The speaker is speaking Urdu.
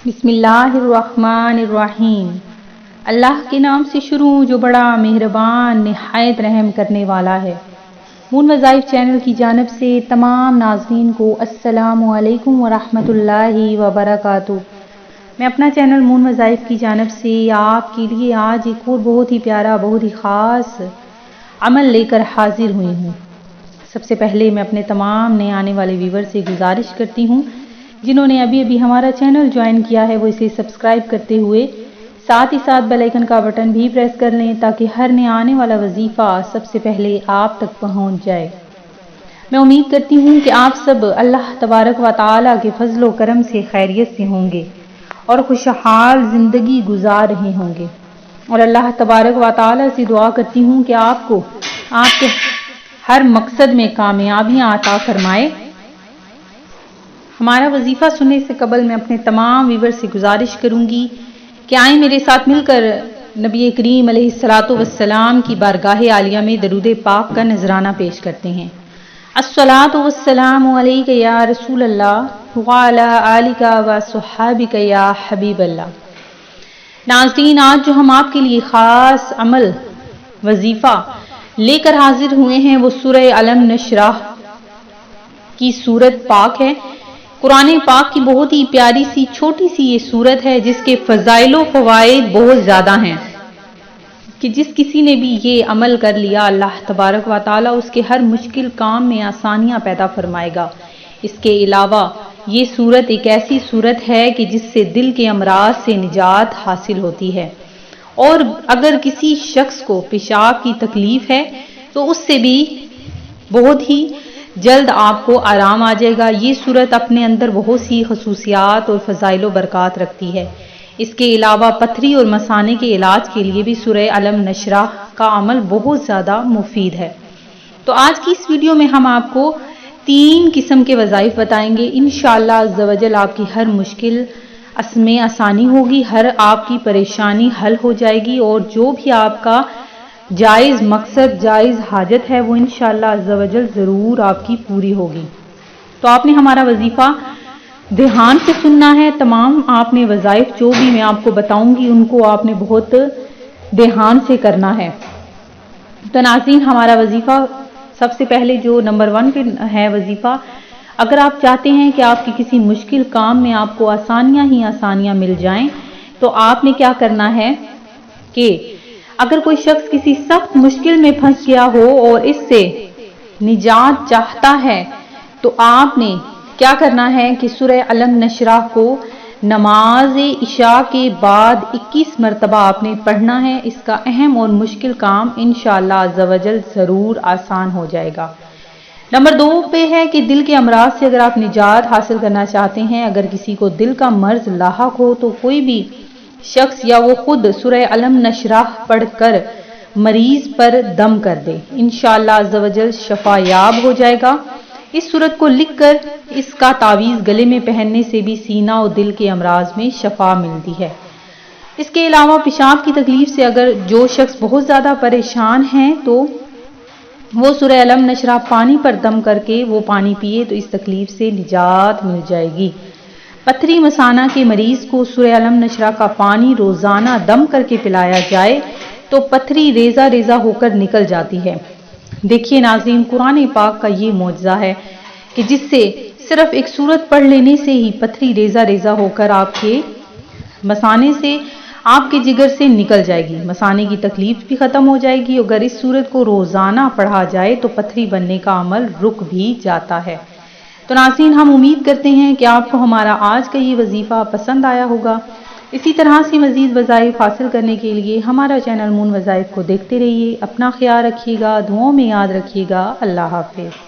بسم اللہ الرحمن الرحیم۔ اللہ کے نام سے شروع جو بڑا مہربان نہایت رحم کرنے والا ہے۔ مون وظائف چینل کی جانب سے تمام ناظرین کو السلام علیکم ورحمۃ اللہ وبرکاتہ۔ میں اپنا چینل مون وظائف کی جانب سے آپ کے لیے آج ایک اور بہت ہی پیارا بہت ہی خاص عمل لے کر حاضر ہوئی ہوں۔ سب سے پہلے میں اپنے تمام نئے آنے والے ویور سے گزارش کرتی ہوں جنہوں نے ابھی ہمارا چینل جوائن کیا ہے وہ اسے سبسکرائب کرتے ہوئے ساتھ ہی ساتھ بیل آئیکن کا بٹن بھی پریس کر لیں تاکہ ہر نیا آنے والا وظیفہ سب سے پہلے آپ تک پہنچ جائے۔ میں امید کرتی ہوں کہ آپ سب اللہ تبارک و تعالیٰ کے فضل و کرم سے خیریت سے ہوں گے اور خوشحال زندگی گزار رہے ہوں گے، اور اللہ تبارک و تعالیٰ سے دعا کرتی ہوں کہ آپ کو آپ کے ہر مقصد میں کامیابیاں عطا فرمائے۔ ہمارا وظیفہ سننے سے قبل میں اپنے تمام ویور سے گزارش کروں گی کہ آئیں میرے ساتھ مل کر نبی کریم علیہ الصلاۃ والسلام کی بارگاہ عالیہ میں درود پاک کا نذرانہ پیش کرتے ہیں۔ الصلاۃ والسلام علیک یا رسول اللہ وعلی آلک و صحابک یا حبیب اللہ۔ ناظرین، آج جو ہم آپ کے لیے خاص عمل وظیفہ لے کر حاضر ہوئے ہیں وہ سورہ علم نشرح کی سورت پاک ہے۔ قرآن پاک کی بہت ہی پیاری سی چھوٹی سی یہ سورت ہے جس کے فضائل و فوائد بہت زیادہ ہیں کہ جس کسی نے بھی یہ عمل کر لیا اللہ تبارک و تعالیٰ اس کے ہر مشکل کام میں آسانیاں پیدا فرمائے گا۔ اس کے علاوہ یہ سورت ایک ایسی سورت ہے کہ جس سے دل کے امراض سے نجات حاصل ہوتی ہے، اور اگر کسی شخص کو پیشاب کی تکلیف ہے تو اس سے بھی بہت ہی جلد آپ کو آرام آ جائے گا۔ یہ سورت اپنے اندر بہت سی خصوصیات اور فضائل و برکات رکھتی ہے۔ اس کے علاوہ پتھری اور مثانے کے علاج کے لیے بھی سورہ علم نشرح کا عمل بہت زیادہ مفید ہے۔ تو آج کی اس ویڈیو میں ہم آپ کو 3 قسم کے وظائف بتائیں گے۔ انشاءاللہ عز و جل آپ کی ہر مشکل میں آسانی ہوگی، ہر آپ کی پریشانی حل ہو جائے گی، اور جو بھی آپ کا جائز مقصد جائز حاجت ہے وہ انشاءاللہ عز و جل ضرور آپ کی پوری ہوگی۔ تو آپ نے ہمارا وظیفہ دھیان سے سننا ہے۔ تمام آپ نے وظائف جو بھی میں آپ کو بتاؤں گی ان کو آپ نے بہت دھیان سے کرنا ہے۔ تو ناظرین، ہمارا وظیفہ سب سے پہلے جو نمبر 1 پہ ہے وظیفہ، اگر آپ چاہتے ہیں کہ آپ کی کسی مشکل کام میں آپ کو آسانیاں ہی آسانیاں مل جائیں تو آپ نے کیا کرنا ہے کہ اگر کوئی شخص کسی سخت مشکل میں پھنس گیا ہو اور اس سے نجات چاہتا ہے تو آپ نے کیا کرنا ہے کہ سورہ علم نشرح کو نماز عشاء کے بعد 21 مرتبہ آپ نے پڑھنا ہے۔ اس کا اہم اور مشکل کام انشاءاللہ عز و جل ضرور آسان ہو جائے گا۔ نمبر 2 پہ ہے کہ دل کے امراض سے اگر آپ نجات حاصل کرنا چاہتے ہیں، اگر کسی کو دل کا مرض لاحق ہو تو کوئی بھی شخص یا وہ خود سورہ علم نشرح پڑھ کر مریض پر دم کر دے، انشاءاللہ عز و جل شفا یاب ہو جائے گا۔ اس سورت کو لکھ کر اس کا تعویذ گلے میں پہننے سے بھی سینہ اور دل کے امراض میں شفا ملتی ہے۔ اس کے علاوہ پیشاب کی تکلیف سے اگر جو شخص بہت زیادہ پریشان ہیں تو وہ سورہ علم نشرح پانی پر دم کر کے وہ پانی پیے تو اس تکلیف سے نجات مل جائے گی۔ پتھری مثانہ کے مریض کو سورہ علم نشرح کا پانی روزانہ دم کر کے پلایا جائے تو پتھری ریزہ ریزہ ہو کر نکل جاتی ہے۔ دیکھیے ناظرین، قرآن پاک کا یہ معجزہ ہے کہ جس سے صرف ایک سورت پڑھ لینے سے ہی پتھری ریزہ ریزہ ہو کر آپ کے مثانے سے آپ کے جگر سے نکل جائے گی، مثانے کی تکلیف بھی ختم ہو جائے گی۔ اگر اس سورت کو روزانہ پڑھا جائے تو پتھری بننے کا عمل رک بھی جاتا ہے۔ تو ناظرین، ہم امید کرتے ہیں کہ آپ کو ہمارا آج کا یہ وظیفہ پسند آیا ہوگا۔ اسی طرح سے مزید وظائف حاصل کرنے کے لیے ہمارا چینل مون وظائف کو دیکھتے رہیے۔ اپنا خیال رکھیے گا، دعاؤں میں یاد رکھیے گا۔ اللہ حافظ۔